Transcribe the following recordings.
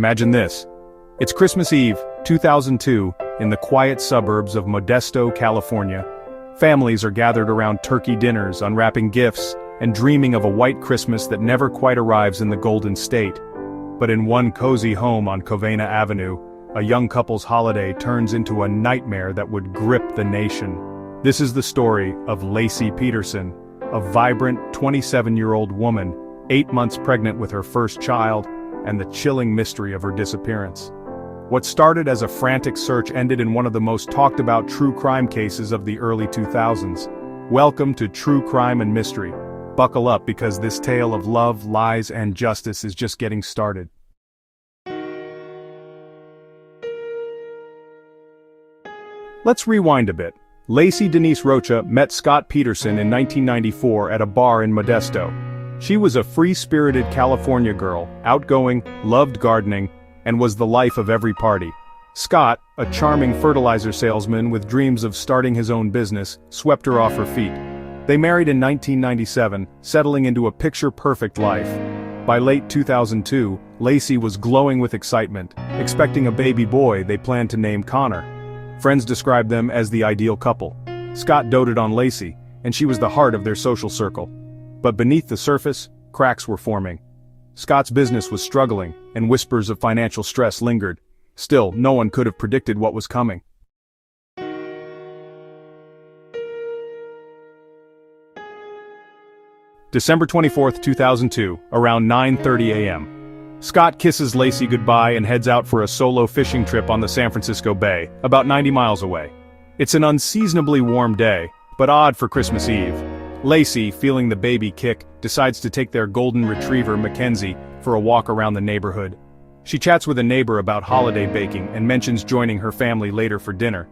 Imagine this. It's Christmas Eve, 2002, in the quiet suburbs of Modesto, California. Families are gathered around turkey dinners, unwrapping gifts, and dreaming of a white Christmas that never quite arrives in the Golden State. But in one cozy home on Covina Avenue, a young couple's holiday turns into a nightmare that would grip the nation. This is the story of Laci Peterson, a vibrant 27-year-old woman, 8 months pregnant with her first child, and the chilling mystery of her disappearance. What started as a frantic search ended in one of the most talked about true crime cases of the early 2000s. Welcome to True Crime and Mystery. Buckle up because this tale of love, lies, and justice is just getting started. Let's rewind a bit. Laci Denise Rocha met Scott Peterson in 1994 at a bar in Modesto. She was a free-spirited California girl, outgoing, loved gardening, and was the life of every party. Scott, a charming fertilizer salesman with dreams of starting his own business, swept her off her feet. They married in 1997, settling into a picture-perfect life. By late 2002, Laci was glowing with excitement, expecting a baby boy they planned to name Connor. Friends described them as the ideal couple. Scott doted on Laci, and she was the heart of their social circle. But beneath the surface, cracks were forming. Scott's business was struggling, and whispers of financial stress lingered. Still, no one could have predicted what was coming. December 24, 2002, around 9:30 a.m. Scott kisses Laci goodbye and heads out for a solo fishing trip on the San Francisco Bay, about 90 miles away. It's an unseasonably warm day, but odd for Christmas Eve. Laci, feeling the baby kick, decides to take their golden retriever Mackenzie for a walk around the neighborhood. She chats with a neighbor about holiday baking and mentions joining her family later for dinner.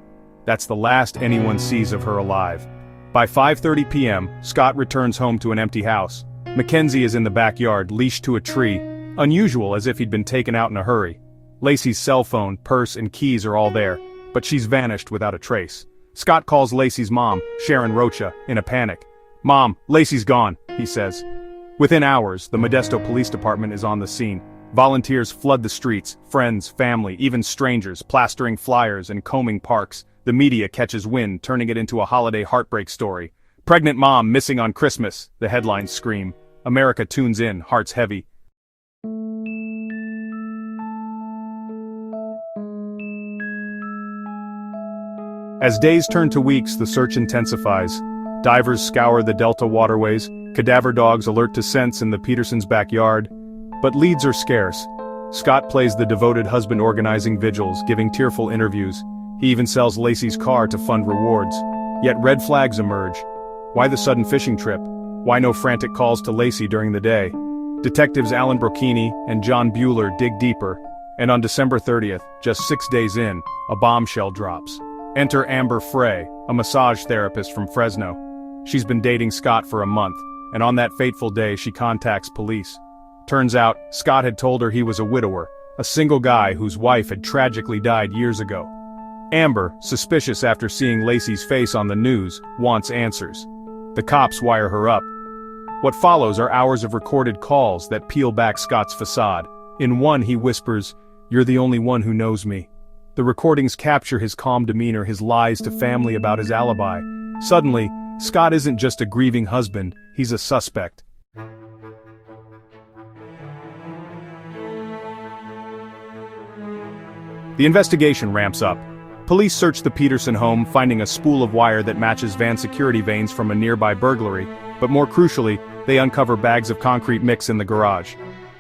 That's the last anyone sees of her alive. By 5:30 p.m., Scott returns home to an empty house. Mackenzie is in the backyard, leashed to a tree, unusual as if he'd been taken out in a hurry. Laci's cell phone, purse, and keys are all there, but she's vanished without a trace. Scott calls Laci's mom, Sharon Rocha, in a panic. "Mom, Laci's gone," he says. Within hours, the Modesto Police Department is on the scene. Volunteers flood the streets, friends, family, even strangers, plastering flyers and combing parks. The media catches wind, turning it into a holiday heartbreak story. "Pregnant mom missing on Christmas," the headlines scream. America tunes in, hearts heavy. As days turn to weeks, the search intensifies. Divers scour the Delta waterways, cadaver dogs alert to scents in the Petersons' backyard. But leads are scarce. Scott plays the devoted husband organizing vigils, giving tearful interviews. He even sells Laci's car to fund rewards. Yet red flags emerge. Why the sudden fishing trip? Why no frantic calls to Laci during the day? Detectives Alan Brocchini and John Bueller dig deeper, and on December 30th, just 6 days in, a bombshell drops. Enter Amber Frey, a massage therapist from Fresno. She's been dating Scott for a month, and on that fateful day she contacts police. Turns out, Scott had told her he was a widower, a single guy whose wife had tragically died years ago. Amber, suspicious after seeing Laci's face on the news, wants answers. The cops wire her up. What follows are hours of recorded calls that peel back Scott's facade. In one he whispers, "You're the only one who knows me." The recordings capture his calm demeanor, his lies to family about his alibi. Suddenly, Scott isn't just a grieving husband, he's a suspect. The investigation ramps up. Police search the Peterson home, finding a spool of wire that matches van security vanes from a nearby burglary, but more crucially, they uncover bags of concrete mix in the garage.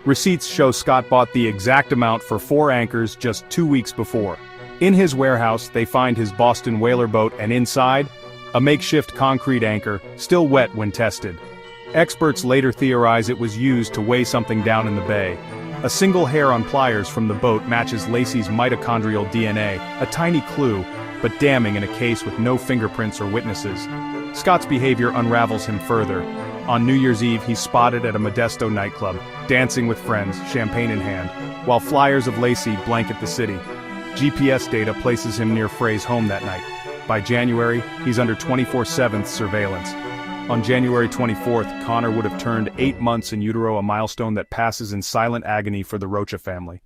Receipts show Scott bought the exact amount for 4 anchors just 2 weeks before. In his warehouse, they find his Boston whaler boat, and inside, a makeshift concrete anchor, still wet when tested. Experts later theorize it was used to weigh something down in the bay. A single hair on pliers from the boat matches Laci's mitochondrial DNA, a tiny clue, but damning in a case with no fingerprints or witnesses. Scott's behavior unravels him further. On New Year's Eve, he's spotted at a Modesto nightclub, dancing with friends, champagne in hand, while flyers of Laci blanket the city. GPS data places him near Frey's home that night. By January, he's under 24/7 surveillance. On January 24th, Connor would have turned 8 months in utero, a milestone that passes in silent agony for the Rocha family.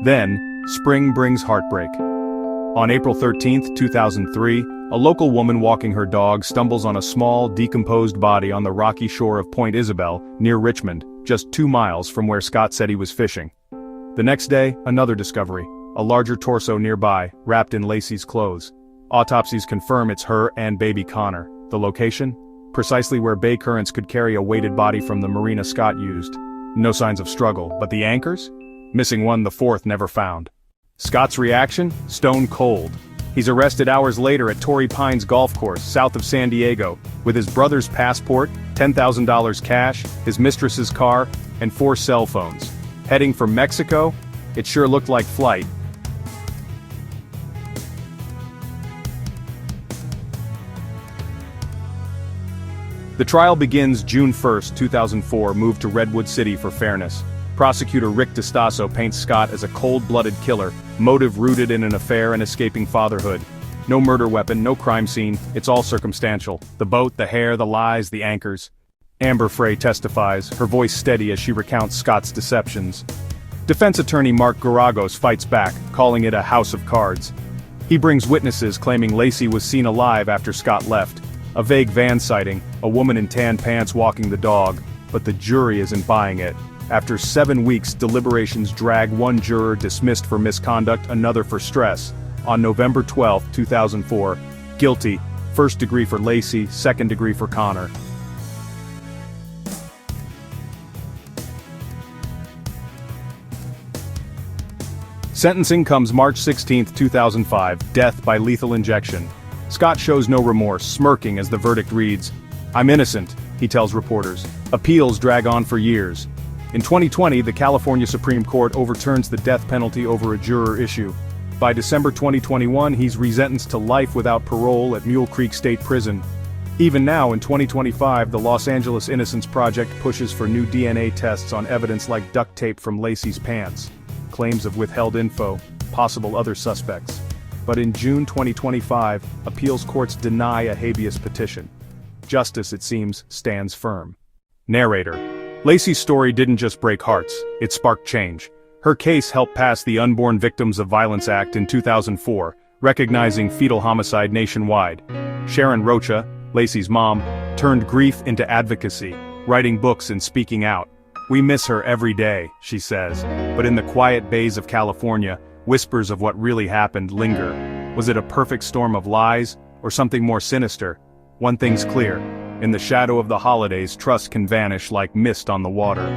Then, spring brings heartbreak. On April 13, 2003, a local woman walking her dog stumbles on a small, decomposed body on the rocky shore of Point Isabel, near Richmond, just 2 miles from where Scott said he was fishing. The next day, another discovery, a larger torso nearby, wrapped in Laci's clothes. Autopsies confirm it's her and baby Connor. The location? Precisely where bay currents could carry a weighted body from the marina Scott used. No signs of struggle, but the anchors? Missing one, the fourth never found. Scott's reaction? Stone cold. He's arrested hours later at Torrey Pines Golf Course, south of San Diego, with his brother's passport, $10,000 cash, his mistress's car, and 4 cell phones. Heading for Mexico? It sure looked like flight. The trial begins June 1, 2004, moved to Redwood City for fairness. Prosecutor Rick DeStasso paints Scott as a cold-blooded killer, motive rooted in an affair and escaping fatherhood. No murder weapon, no crime scene, it's all circumstantial. The boat, the hair, the lies, the anchors. Amber Frey testifies, her voice steady as she recounts Scott's deceptions. Defense attorney Mark Garagos fights back, calling it a house of cards. He brings witnesses claiming Laci was seen alive after Scott left. A vague van sighting, a woman in tan pants walking the dog, but the jury isn't buying it. After 7 weeks, deliberations drag one juror dismissed for misconduct, another for stress. On November 12, 2004, guilty, first degree for Laci, second degree for Connor. Sentencing comes March 16, 2005, death by lethal injection. Scott shows no remorse, smirking as the verdict reads, "I'm innocent," he tells reporters. Appeals drag on for years. In 2020, the California Supreme Court overturns the death penalty over a juror issue. By December 2021, he's resentenced to life without parole at Mule Creek State Prison. Even now, in 2025, the Los Angeles Innocence Project pushes for new DNA tests on evidence like duct tape from Laci's pants. Claims of withheld info, possible other suspects. But in June 2025, appeals courts deny a habeas petition. Justice, it seems, stands firm. Narrator. Laci's story didn't just break hearts, it sparked change. Her case helped pass the Unborn Victims of Violence Act in 2004, recognizing fetal homicide nationwide. Sharon Rocha, Laci's mom, turned grief into advocacy, writing books and speaking out. "We miss her every day," she says, but in the quiet bays of California, whispers of what really happened linger. Was it a perfect storm of lies, or something more sinister? One thing's clear. In the shadow of the holidays, trust can vanish like mist on the water.